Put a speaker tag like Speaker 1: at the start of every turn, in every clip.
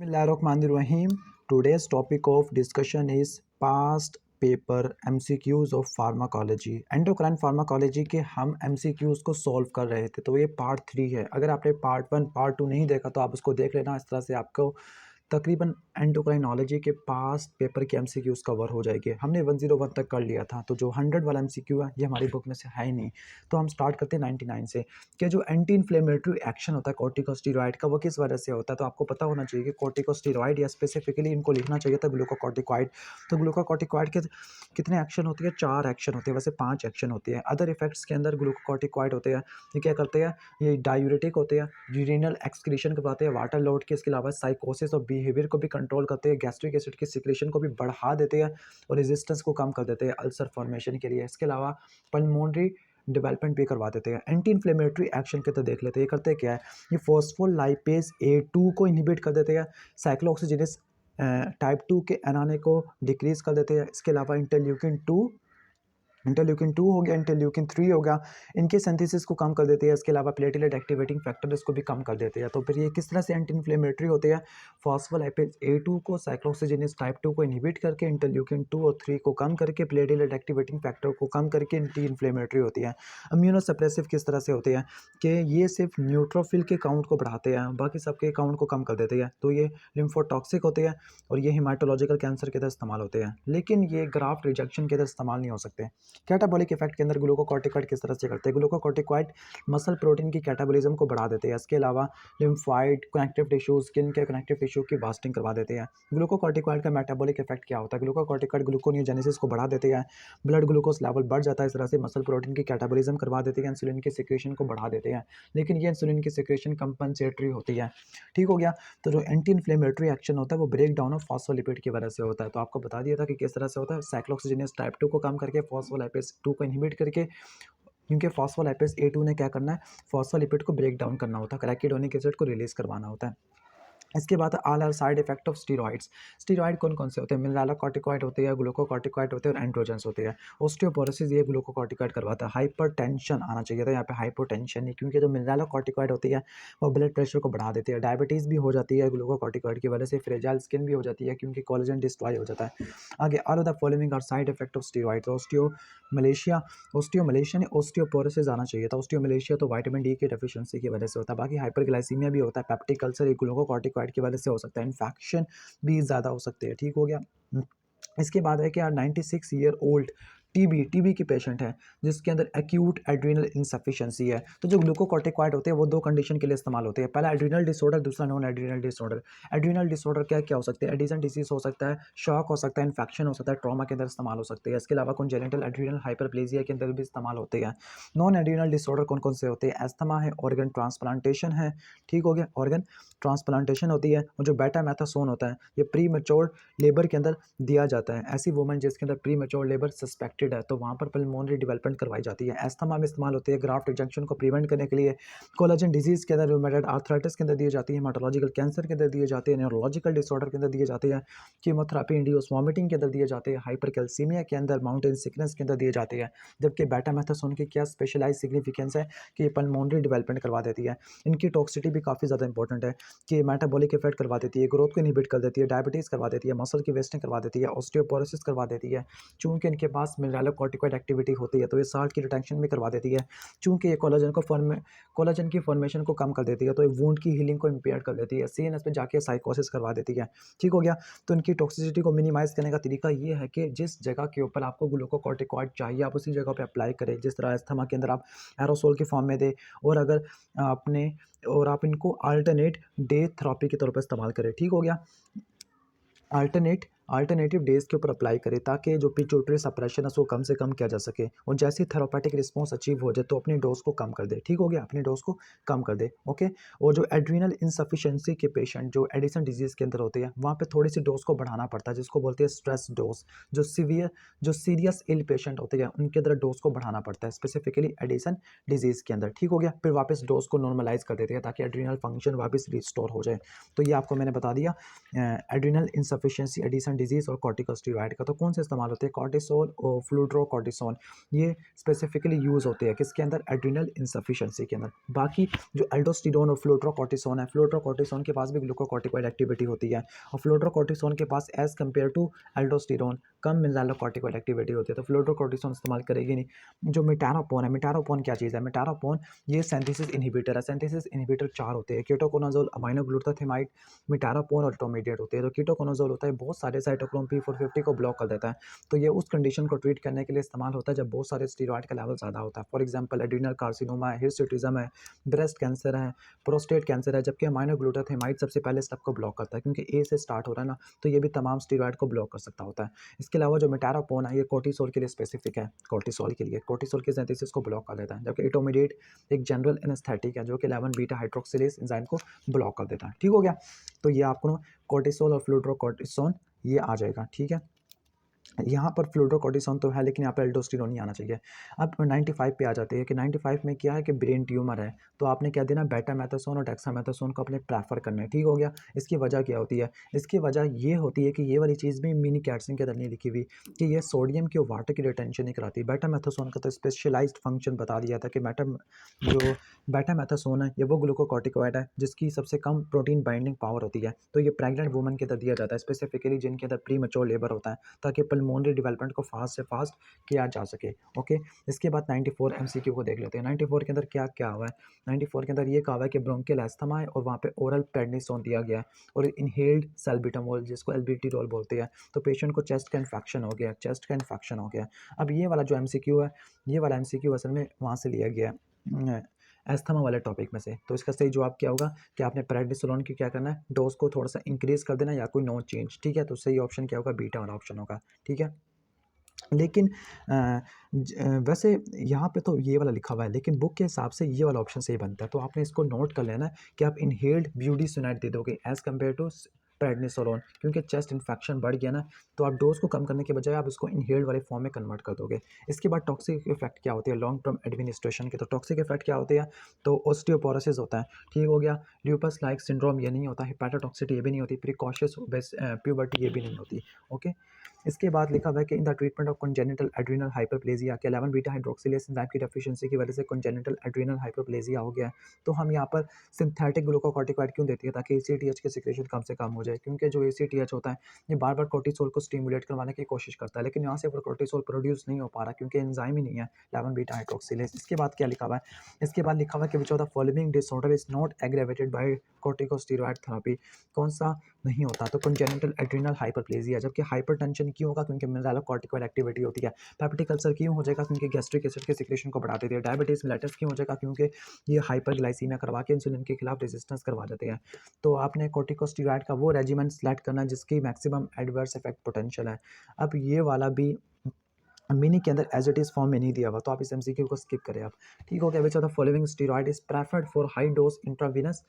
Speaker 1: Bismillahirrahmanirrahim. Today's topic of discussion is past paper MCQs of pharmacology endocrine pharmacology के हम MCQs को solve कर रहे थे। तो ये पार्ट 3 है। अगर आपने पार्ट 1 पार्ट 2 नहीं देखा तो आप उसको देख लेना। इस तरह से आपको तकरीबन एंडोक्राइनोलॉजी के पास्ट पेपर के MCQs कवर हो जाएंगे। हमने 101 तक कर लिया था, तो जो 100 वाला MCQ है ये हमारी बुक में से है ही नहीं। तो हम स्टार्ट करते हैं 99 से कि जो एंटी इन्फ्लेमेटरी एक्शन होता है कॉर्टिकोस्टेरॉइड का वो किस वजह से होता है। तो आपको पता होना चाहिए कि कॉर्टिकोस्टेरॉइड या स्पेसिफिकली इनको लिखना चाहिए था ग्लूकोकॉर्टिकॉइड। तो ग्लूकोकॉर्टिकॉइड के कितने एक्शन होते हैं? 4 एक्शन होते हैं, वैसे 5 एक्शन होते हैं। अदर इफेक्ट्स के अंदर ग्लूकोकॉर्टिकॉइड होते हैं, ये क्या करते हैं? ये डायूरेटिक होते हैं, यूरिनल एक्सक्रीशन करवाते हैं, वाटर लॉट के, इसके अलावा साइकोसिस और बिहेवियर को भी कंट्रोल करते हैं, गैस्ट्रिक एसिड की सिक्रेशन को भी बढ़ा देते हैं और रेजिस्टेंस को कम कर देते हैं अल्सर फॉर्मेशन के लिए। इसके अलावा पल्मोनरी डेवलपमेंट भी करवा देते हैं। एंटी इन्फ्लेमेटरी एक्शन के तो देख लेते हैं ये करते क्या है। ये फॉस्फोलाइपेज A2 को इनहिबिट कर देते हैं, साइक्लोऑक्सीजिनेस टाइप 2 के एनाने को डिक्रीज कर देते हैं। इसके अलावा इंटरल्यूकिन 2 हो गया, इंटरल्यूकिन 3 हो गया, इनके सिंथेसिस को कम कर देते हैं। इसके अलावा प्लेटलेट एक्टिवेटिंग फैक्टर इसको भी कम कर देते हैं। तो फिर ये किस तरह से एंटी इन्फ्लेमेटरी होते हैं? फॉस्फोलाइपेज A2 को साइक्लोऑक्सीजिनेस टाइप 2 को इनहिबिट करके, इंटरल्यूकिन 2 और 3 को कम करके, प्लेटलेट एक्टिवेटिंग फैक्टर को कम करके एंटी इन्फ्लेमेटरी होती है। इम्यूनोसप्रेसिव किस तरह से होते हैं कि ये सिर्फ न्यूट्रोफिल के काउंट को बढ़ाते हैं, बाकी सबके काउंट को कम कर देते हैं। तो ये लिम्फोटॉक्सिक होते हैं और ये हिमाटोलॉजिकल कैंसर के अंदर इस्तेमाल होते हैं, लेकिन ये ग्राफ्ट रिजेक्शन के अंदर इस्तेमाल नहीं हो सकते। कैटाबॉलिक इफेक्ट के अंदर ग्लूकोकॉर्टिकॉइड किस तरह से करते हैं? ग्लूकोकॉर्टिकॉइड मसल प्रोटीन की कैटाबॉलिज्म को बढ़ा देते हैं। इसके अलावा लिम्फाइड, कनेक्टिव टिश्यू, स्किन के कनेक्टिव टिश्यू की वास्टिंग करवा देते हैं। ग्लूकोकॉर्टिकॉइड का मेटाबॉलिक इफेक्ट क्या होता है? ग्लूकोकॉर्टिकॉइड ग्लूकोनियोजेनेसिस को बढ़ा देते हैं, ब्लड ग्लूकोज लेवल बढ़ जाता है, इस तरह से मसल प्रोटीन की कैटाबॉलिज्म करवा देते हैं, इंसुलिन की सिक्रेशन को बढ़ा देते हैं। लेकिन ये इंसुलिन की सिक्रेशन कंपनसेटरी होती है। ठीक हो गया। तो जो एंटी इन्फ्लेमेटरी एक्शन होता है वो ब्रेक डाउन ऑफ फॉस्फोलिपिड की वजह से होता है। तो आपको बता दिया था कि किस तरह से होता है। साइक्लोऑक्सीजिनेस टाइप 2 को कम करके, फॉस्फोलाइपेज 2 को इनहिबिट करके, क्योंकि फॉस्फोलाइपेज A2 ने क्या करना है? फॉस्फोलिपिड को ब्रेक डाउन करना होता है, कैराकिडोनिक एसिड को रिलीज करवाना होता है। इसके बाद all are side effect of steroids. Steroid कौन कौन से होते हैं? मिनरलोकॉर्टिकॉइड होते हैं, ग्लूकोकॉर्टिकॉइड होते हैं और एंड्रोजेंस होते हैं। ऑस्टियोपोरोसिस ये ग्लूकोकॉर्टिकॉइड करवाता है। हाइपरटेंशन आना चाहिए था यहाँ पे, हाइपोटेंशन नहीं, क्योंकि जो मिनरलोकॉर्टिकॉइड होती है वो ब्लड प्रेशर को बढ़ा देती है। डायबिटीज़ भी हो जाती है ग्लूकोकॉर्टिकॉइड की वजह से, फ्रेजाइल स्किन भी हो जाती है क्योंकि कोलेजन डिस्ट्रॉय हो जाता है। आगे all of the following are side effect of steroid. Osteomalacia, osteomalacia ने ऑस्टियोपोरोसिस आना चाहिए था। ऑस्टियोमलेशिया तो विटामिन डी की डेफिशिएंसी की वजह से होता है। बाकी हाइपरग्लाइसीमिया भी होता है, पेप्टिक अल्सर ग्लूकोकॉर्टिकॉइड की वजह से हो सकता है, इन्फेक्शन भी ज़्यादा हो सकते हैं। ठीक हो गया। इसके बाद है कि यार 96 ईयर ओल्ड टीबी की पेशेंट है जिसके अंदर एक्यूट एड्रीनल इंसफिशिएंसी है। तो जो ग्लूकोकॉर्टिकॉइड होते हैं वो 2 कंडीशन के लिए इस्तेमाल होते हैं। पहला एड्रीनल डिसऑर्डर, दूसरा non adrenal disorder. Adrenal disorder क्या क्या हो सकते हैं? एडिसन डिसीज हो सकता है, शॉक हो सकता है, इन्फेक्शन हो सकता है, ट्रॉमा के अंदर इस्तेमाल हो सकते हैं। इसके अलावा कॉन्जेनिटल एड्रीनल हाइपरप्लेजिया के अंदर भी इस्तेमाल होते हैं। नॉन एड्रीनल डिसऑर्डर कौन कौन से होते हैं? एस्थमा है, ऑर्गन ट्रांसप्लांटेशन है। ठीक हो गया, ऑर्गन ट्रांसप्लांटेशन होती है। और जो बेटा मैथासोन होता है ये प्री मेच्योर लेबर के अंदर दिया जाता है। ऐसी वुमन जिसके अंदर प्री मेच्योर लेबर सस्पेक्टेड है तो वहाँ पर पल्मोनरी डेवलपमेंट करवाई जाती है। एस्थमा में इस्तेमाल होती है ग्राफ्ट रिजेक्शन को प्रिवेंट करने के लिए। कोलाजन डिजीज के अंदर, रूमेटॉइड आर्थराइटिस के अंदर दी जाती है, हेमाटोलॉजिकल कैंसर के अंदर दिए जाते हैं, न्यूरोलॉजिकल डिसऑर्डर के अंदर दिए जाते हैं, कीमोथेरेपी इंड्यूस वॉमिटिंग के अंदर दिए जाते हैं, हाइपरकैल्सीमिया के अंदर, माउंटेन सिकनेस के अंदर दिए जाते हैं। जबकि बेटा मैथासोन की क्या स्पेशलाइज सिग्निफिकेंस है कि ये पल्मोनरी डेवलपमेंट करवा देती है। इनकी टॉक्सिटी भी काफ़ी ज़्यादा इंपॉर्टेंट है कि मेटाबॉलिक इफेक्ट करवा देती है, ग्रोथ को इनहिबिट कर देती है, डायबिटीज़ करवा देती है, मसल की वेस्टिंग करवा देती है, ऑस्टियोपोरोसिस करवा देती है। चूंकि इनके पास मिनरलोकॉर्टिकॉइड एक्टिविटी होती है तो ये साल्ट की रिटेंशन भी करवा देती है। चूंकि ये कोलाजन की फॉर्मेशन को कम कर देती है तो ये वुंड की हीलिंग को इम्पेयर कर देती है, सीएनएस पे जाके साइकोसिस करवा देती है। ठीक हो गया। तो इनकी टॉक्सिसिटी को मिनिमाइज करने का तरीका ये है कि जिस जगह के ऊपर आपको ग्लूकोकॉर्टिकॉइड चाहिए आप उसी जगह पे अप्लाई करें। जिस तरह अस्थमा के अंदर आप एरोसोल के फॉर्म में दें, और अगर आपने और आप इनको अल्टरनेट डे थेरेपी के तौर पर इस्तेमाल करें। ठीक हो गया। अल्टरनेटिव डेज के ऊपर अप्लाई करें ताकि जो पिट्यूटरी सप्रेशन है उसको कम से कम किया जा सके, और जैसे ही थेरापेटिक रिस्पॉन्स अचीव हो जाए तो अपनी डोज को कम कर दे। ठीक हो गया, अपनी डोज को कम कर दे। ओके। और जो एड्रीनल इंसफिशिएंसी के पेशेंट जो एडिसन डिजीज के अंदर होते हैं वहाँ पे थोड़ी सी डोज को बढ़ाना पड़ता है, जिसको बोलते हैं स्ट्रेस डोज। जो सीरियस इल पेशेंट होते हैं उनके अंदर डोज को बढ़ाना पड़ता है, स्पेसिफिकली एडिसन डिजीज के अंदर। ठीक हो गया। फिर वापस डोज को नॉर्मलाइज कर देते हैं ताकि एड्रीनल फंक्शन वापस रिस्टोर हो जाए। तो ये आपको मैंने बता दिया adrenal insufficiency, Edison Edison disease और कॉर्टिकोस्टेरॉइड का। तो कौन से इस्तेमाल होते हैं? कॉर्टिसोल और फ्लूड्रोकॉर्टिसोन, ये स्पेसिफिकली यूज़ होते हैं किसके अंदर? एड्रिनल इनसफिशिएंसी के अंदर। बाकी जो एल्डोस्टेरोन और फ्लूड्रोकॉर्टिसोन है, फ्लूड्रोकॉर्टिसोन के पास भी ग्लूकोकॉर्टिकॉइड एक्टिविटी होती है और फ्लूड्रोकॉर्टिसोन के पास एज़ कम्पेयर टू एल्डोस्टेरोन कम मिनरलोकॉर्टिकॉइड एक्टिविटी होती है, तो फ्लूड्रोकॉर्टिसोन इस्तेमाल करेगी नहीं। जो मिटारोपोन है, मिटारोपोन क्या चीज़ है? मिटारोपोन ये सिंथेसिस इनहिबिटर है। सिंथेसिस इनहिबिटर 4 होते हैं, कीटोकोनाज़ोल, अमाइनोग्लूटाथियोनाइड, मिटारोपोन और इंटरमीडिएट होते हैं। तो कीटोकोनाज़ोल होता है बहुत सारे साइटोक्रोम P450 को ब्लॉक कर देता है, तो ये उस कंडीशन को ट्रीट करने के लिए इस्तेमाल होता है जब बहुत सारे स्टेरॉइड का लेवल ज़्यादा होता है। फॉर एग्जांपल एड्रीनल कार्सिनोमा है, हिर्सुटिज्म है, ब्रेस्ट कैंसर है, प्रोस्टेट कैंसर है, जबकि अमाइनोग्लूटाथियोनाइड सबसे पहले स्टेप को ब्लॉक करता है क्योंकि ए से स्टार्ट हो रहा है ना, तो ये भी तमाम स्टेरॉइड को ब्लॉक कर सकता होता है। इसके अलावा जो मिटारोपोन है ये कोर्टिसोल के लिए स्पेसिफिक है, कोर्टिसोल के लिए, कोर्टिसोल के सिंथेसिस को ब्लॉक कर देता है, जबकि इटोमिडेट एक जनरल एनेस्थेटिक है जो कि 11 बीटा हाइड्रोक्सिलेज एंजाइम को ब्लॉक कर देता है। ठीक हो गया? तो ये आपको कोर्टिसोल और फ्लूड्रोकॉर्टिसोन ये आ जाएगा। ठीक है, यहाँ पर फ्लूड्रोकॉर्टिसोन तो है लेकिन यहाँ पर एल्डोस्टेरोन नहीं आना चाहिए। अब 95 पे आ जाते हैं कि 95 में क्या है कि ब्रेन ट्यूमर है, तो आपने क्या देना? बेटामेथासोन और डेक्सामेथासोन को अपने प्रेफर करना है। ठीक हो गया? इसकी वजह क्या होती है? इसकी वजह ये होती है कि ये वाली चीज़ भी मिनी कैट्सन के अंदर नहीं लिखी हुई कि ये सोडियम की वाटर की रिटेंशन नहीं कराती। बेटामेथासोन का तो स्पेशलाइज्ड फंक्शन बता दिया था कि जो बेटामेथासोन है ये वो ग्लूकोकॉर्टिकॉइड है जिसकी सबसे कम प्रोटीन बाइंडिंग पावर होती है, तो ये प्रेग्नेंट वुमन के अंदर दिया जाता है स्पेसिफिकली जिनके अंदर प्री मैच्योर लेबर होता है, ताकि पल्मोनरी डेवलपमेंट को फास्ट से फास्ट किया जा सके। ओके, इसके बाद 94 एमसीक्यू को देख लेते हैं। 94 के अंदर क्या क्या हुआ है? 94 के अंदर ये कहा हुआ है कि ब्रोंकियल एस्थमा है और वहाँ पे ओरल प्रेडनिसोन दिया गया है और इनहेल्ड सैल्ब्यूटामोल जिसको एल्ब्यूटेरॉल बोलते हैं, तो पेशेंट को चेस्ट का इन्फेक्शन हो गया, चेस्ट का इन्फेक्शन हो गया। अब ये वाला जो एमसीक्यू है, ये वाला एमसीक्यू असल में वहाँ से लिया गया है एस्थमा वाले टॉपिक में से। तो इसका सही जवाब क्या होगा कि आपने प्रेडनिसोलोन की क्या करना है? डोज को थोड़ा सा इंक्रीज कर देना या कोई नो चेंज। ठीक है, तो सही ऑप्शन क्या होगा? बीटा वाला ऑप्शन होगा। ठीक है, लेकिन वैसे यहाँ पे तो ये वाला लिखा हुआ है लेकिन बुक के हिसाब से ये वाला ऑप्शन सही बनता है, तो आपने इसको नोट कर लेना है कि आप इनहेल्ड ब्यूटीसोनाइड दे दोगे एज़ कम्पेयर टू प्रेडनिसोलोन, क्योंकि चेस्ट इन्फेक्शन बढ़ गया ना, तो आप डोज को कम करने के बजाय आप इसको इनहेल्ड वाले फॉर्म में कन्वर्ट कर दोगे। इसके बाद टॉक्सिक इफेक्ट क्या होते हैं लॉन्ग टर्म एडमिनिस्ट्रेशन के? तो टॉक्सिक इफेक्ट क्या होते हैं? तो ऑस्टियोपोरोसिस होता है। ठीक हो गया? ल्यूपस लाइक सिंड्रोम ये नहीं होता, हेपेटोटॉक्सिटी ये भी नहीं होती, प्रिकॉशियस प्यूबर्टी ये भी नहीं होती। ओके, इसके बाद लिखा हुआ है कि in the treatment of congenital adrenal hyperplasia के 11 बीटा हाइड्रोक्सिलेज एंजाइम की डेफिशिएंसी की वजह से कंजेनिटल एड्रीनल हाइपरप्लेजिया हो गया है, तो हम यहाँ पर सिंथेटिक ग्लूकोकॉर्टिकॉइड क्यों देती है? ताकि एसीटीएच की सिक्रेशन कम से कम हो जाए, क्योंकि जो एसीटीएच होता है ये बार बार कोर्टिसोल को स्टिमुलेट करवाने की कोशिश करता है, लेकिन यहाँ से कोर्टिसोल प्रोड्यूस नहीं हो पा रहा क्योंकि एंजाइम ही नहीं है 11 बीटा हाइड्रोक्सिलेज। इसके बाद क्या लिखा हुआ है? इसके बाद लिखा हुआ है कि which of the following disorder is not aggravated by corticosteroid therapy? कौन सा नहीं होता? तो कंजेनिटल एड्रीनल हाइपरप्लेजिया। जबकि हाइपरटेंशन क्यों होगा? क्योंकि मिनरलोकॉर्टिकॉइड एक्टिविटी होती है। पेप्टिक अल्सर क्यों हो जाएगा? क्योंकि गैस्ट्रिक एसिड के सिक्रेशन को बढ़ा देती है। डायबिटीज मेलिटस क्यों हो जाएगा? क्योंकि ये हाइपरग्लाइसीमिया करवा के इंसुलिन के खिलाफ रेजिस्टेंस करवा देते हैं। तो आपने कॉर्टिकोस्टेरॉइड का वो रेजिमेंट सेलेक्ट करना है जिसकी मैक्सिमम एडवर्स इफेक्ट पोटेंशियल है। अब ये वाला भी मिनी के अंदर एज इट इज फॉर्म में नहीं दिया हुआ, तो आप इस एमसीक्यू को स्किप करें आप। ठीक हो गया? विच of the following steroid is preferred for high dose intravenous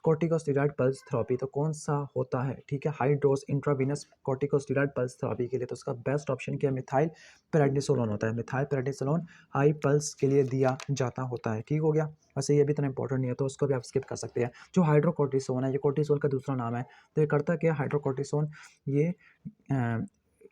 Speaker 1: corticosteroid pulse therapy? तो कौन सा होता है? ठीक है, high dose intravenous corticosteroid pulse therapy के लिए तो उसका बेस्ट ऑप्शन क्या है? मिथाइल प्रेडनिसोलोन होता है। मिथाइल प्रेडनिसोलोन हाई पल्स के लिए दिया जाता होता है। ठीक हो गया? वैसे ये भी इतना इंपॉर्टेंट नहीं है तो उसको भी आप स्किप कर सकते हैं। जो हाइड्रोकोर्टिसोन है ये कोर्टिसोल का दूसरा नाम है, तो ये करता क्या? हाइड्रोकोर्टिसोन ये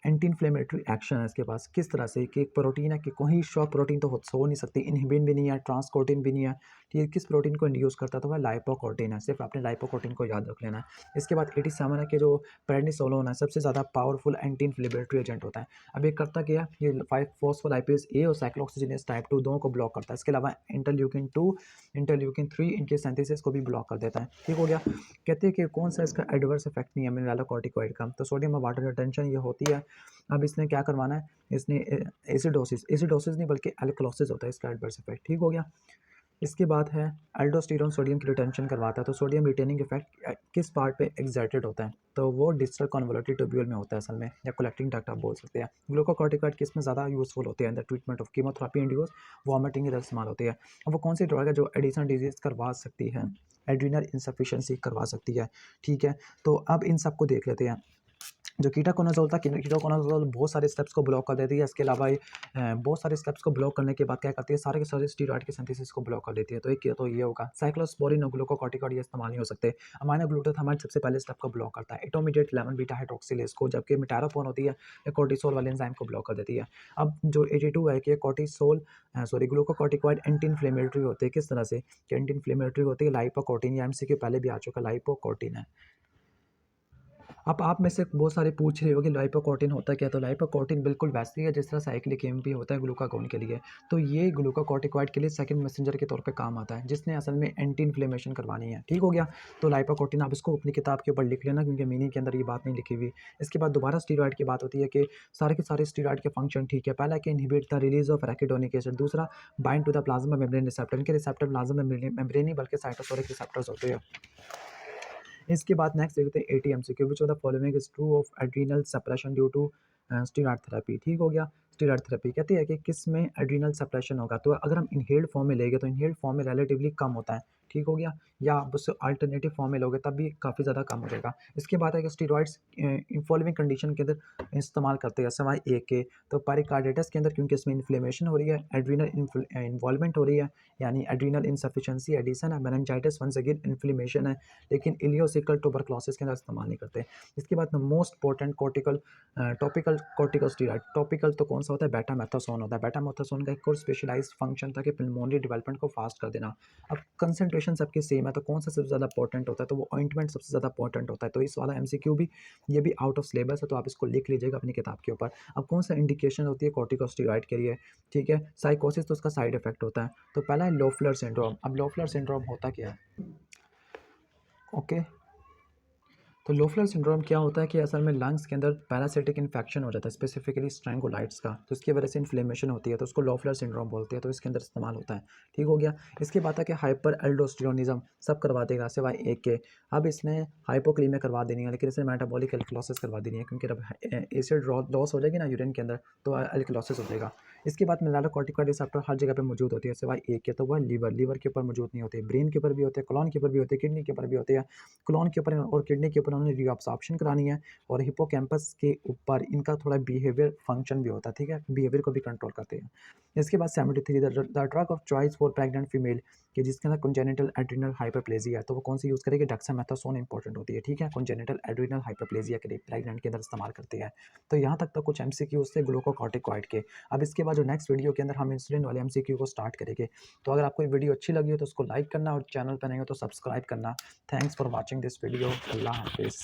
Speaker 1: एंटी इन्फ्लेमेटरी एक्शन है इसके पास। किस तरह से? कि एक प्रोटीन है कि कोई शॉप प्रोटीन तो हो नहीं सकती, इनहिबिन भी नहीं है, ट्रांसकोटिन भी नहीं है। ठीक है, किस प्रोटीन को इंड्यूस करता है? तो वह लाइपोकोटीन है। सिर्फ आपने लाइपोकोटीन को याद रख लेना है। इसके बाद 87 है कि जो प्रेडनिसोलोन है सबसे ज़्यादा पावरफुल एंटी इन्फ्लेमेटरी एजेंट होता है। अब ये करता क्या है? ये 5 फॉस्फोलाइपेज ए और साइक्लोऑक्सीजिनेज टाइप 2 दोनों को ब्लॉक करता है। इसके अलावा इंटरल्यूकिन 2 इंटरल्यूकिन 3 इनके सिंथेसिस को भी ब्लॉक कर देता है। ठीक हो गया? कहते हैं कि कौन सा इसका एडवर्स इफेक्ट नहीं है मिनरलोकॉर्टिकॉइड का? तो सोडियम और वाटर रिटेंशन ये होती है। अब इसने क्या करवाना है? इसने एसिडोसिस नहीं बल्कि एल्कलोसिस होता है इसका एडवर्स इफेक्ट। ठीक हो गया? इसके बाद है एल्डोस्टेरोन सोडियम की रिटेंशन करवाता है, तो सोडियम रिटेनिंग इफेक्ट किस पार्ट पे एक्सर्टेड होता है? तो वो डिस्टल कन्वोल्यूटिव ट्यूब्यूल में होता है असल में, या कलेक्टिंग डक्ट आप बोल सकते हैं। ग्लूकोकॉर्टिकॉइड किस में ज़्यादा यूजफुल होते हैं? In the treatment of chemotherapy induce vomiting इधर इस्तेमाल होती है। अब वो कौन सी ड्रग है जो एडिशन डिजीज करवा सकती है? एड्रीनल इंसफिशिएंसी करवा सकती है। ठीक है, तो अब इन सब को देख लेते हैं। जो कीटाकोनाज़ोल था, कीटाकोनाज़ोल बहुत सारे स्टेप्स को ब्लॉक कर देती है। इसके अलावा ये बहुत सारे स्टेप्स को ब्लॉक करने के बाद क्या करती है, सारे के सारे स्टेरॉइड के सिंथेसिस को ब्लॉक कर देती है। तो एक तो ये होगा। साइक्लोस्पोरिन और ग्लूकोकॉर्टिकॉइड ये इस्तेमाल नहीं हो सकते। अमाइनो ग्लूटाथामाइड सबसे पहले स्टेप को ब्लॉक करता है। इंटरमीडिएट 11 बीटा हाइड्रॉक्सिलेज को, जबकि मिटारोफोन होती है, ये कोर्टिसोल वाले एंजाइम को ब्लॉक कर देती है। अब जो 82 है कि ग्लूकोकॉर्टिकॉइड एंटी इन्फ्लेमेटरी होते हैं। किस तरह से कि एंटी इन्फ्लेमेटरी होती है लाइपोकोर्टिन, या एमसीक्यू पहले भी आ चुका, लाइपोकोर्टिन है। अब आप में से बहुत सारे पूछ रहे हो कि लाइपोकोर्टिन होता क्या है, तो लाइपोकोर्टिन बिल्कुल वैसे ही है जिस तरह साइक्लिक एमपी होता है ग्लूकागोन के लिए। तो ये ग्लूकोकॉर्टिकॉइड के लिए सेकंड मैसेंजर के तौर पे काम आता है, जिसने असल में एंटी इन्फ्लेमेशन करवानी है। ठीक हो गया। तो लाइपोकोर्टिन आप इसको अपनी किताब के ऊपर लिख लेना, क्योंकि मीनिंग के अंदर ये बात नहीं लिखी हुई। इसके बाद दोबारा स्टीरॉइड की बात होती है कि सारे के सारे स्टीरॉइड के फंक्शन ठीक है। पहला कि inhibit the release of arachidonic acid, दूसरा bind to the plasma membrane receptor. इनके रिसेप्टर प्लाज्मा मेम्ब्रेन नहीं बल्कि साइटोसोलिक रिसेप्टर्स होते हैं। इसके बाद नेक्स्ट देखते हैं एटीएमसीक्यू, which of the following is true of adrenal suppression due to steroid therapy. ठीक हो गया। स्टीरॉयड थेरेपी कहती है कि किस में एड्रीनल सप्रेशन होगा, तो अगर हम इनहेल्ड फॉर्म में लेंगे तो इनहेल्ड फॉर्म में रिलेटिवली कम होता है। ठीक हो गया। या आप उससे अल्टरनेटिव फॉर्म में लोगे तब भी काफ़ी ज़्यादा कम हो जाएगा। इसके बाद है कि स्टीरॉइड्स इन फॉलोइंग कंडीशन के अंदर इस्तेमाल करते हैं सिवाय एक के, तो पेरिकार्डिटिस के अंदर, क्योंकि इसमें इन्फ्लेमेशन हो रही है, एड्रीनल इन्वॉल्वमेंट हो रही है, यानी एड्रीनल इनसफिशिएंसी एडिशन है, मेनिंजाइटिस वंस अगेन इन्फ्लेमेशन है, लेकिन इलियोसिकल ट्यूबरक्लोसिस के अंदर इस्तेमाल नहीं करते। इसके बाद most important topical corticosteroid. Topical तो कौन सा होता है, बेटामेथासोन होता है। बेटामेथासोन का एक और स्पेशलाइज्ड फंक्शन था कि पल्मोनरी डेवलपमेंट को फास्ट कर देना। अब कंसंट्रेशन सबकी सेम है, तो कौन सा सबसे ज़्यादा इंपॉर्टेंट होता है, तो वो ऑइंटमेंट सबसे ज़्यादा इंपॉर्टेंट होता है। तो इस वाला एमसीक्यू भी, ये भी आउट ऑफ सिलेबस है, तो आप इसको लिख लीजिएगा अपनी किताब के ऊपर। अब कौन सा इंडिकेशन होती है कॉर्टिकोस्टेरॉइड के लिए, ठीक है। साइकोसिस तो उसका साइड इफेक्ट होता है। तो पहला है लोफलर सिंड्रोम। अब लोफलर सिंड्रोम होता क्या है, ओके। तो लोफलर सिंड्रोम क्या होता है कि असल में लंग्स के अंदर पैरासिटिक इन्फेक्शन हो जाता है, स्पेसिफिकली स्ट्रेंगोलाइट्स का, तो इसकी वजह से इन्फ्लेमेशन होती है, तो उसको लोफलर सिंड्रोम बोलते हैं, तो इसके अंदर इस्तेमाल होता है। ठीक हो गया। इसके बाद है कि हाइपर एल्डोस्टेरोनिज्म सब करवा देगा सिवाय एक के। अब इसने हाइपोक्लीमिया करवा देनी है, लेकिन इसने मेटाबॉलिक एल्कलोसिस करवा देनी है, क्योंकि जब एसिड लॉस हो जाएगी ना यूरिन के अंदर, तो एल्कलोसिस हो जाएगा। इसके बाद मेलानोकॉर्टिकॉइड रिसेप्टर हर जगह पे मौजूद होती है सिवाय एक के, तो वह लीवर के ऊपर मौजूद नहीं होती, ब्रेन के ऊपर भी होते हैं, कोलन के ऊपर भी होते हैं, किडनी के ऊपर भी होते हैं। कोलन के ऊपर और किडनी के ऊपर उन्होंने रीअब्सॉर्प्शन करानी है, और हिपोकैम्पस के ऊपर इनका थोड़ा बिहेवियर फंक्शन भी होता है। ठीक है, बिहेवियर को भी कंट्रोल करते हैं। इसके बाद 73 the drug of choice for pregnant female, कि जिसके अंदर कंजेनिटल एड्रिनल हाइपरप्लेजिया है, तो वो कौन सी यूज़ करेगी, डेक्सामेथासोन इंपॉर्टेंट होती है। ठीक है, कंजेनिटल एड्रिनल हाइपरप्लेजिया के लिए प्रेग्नेंट के अंदर इस्तेमाल करते हैं। तो यहाँ तक तो कुछ एमसीक्यूज थे ग्लूकोकॉर्टिकॉइड के। अब इसके बाद जो नेक्स्ट वीडियो के अंदर हम इंसुलिन वाले एमसीक्यू को स्टार्ट करेंगे। तो अगर आपको ये वीडियो अच्छी लगी हो तो उसको लाइक करना, और चैनल पर नहीं हो तो सब्सक्राइब करना। Thanks for watching this video. Allah हाफिज़।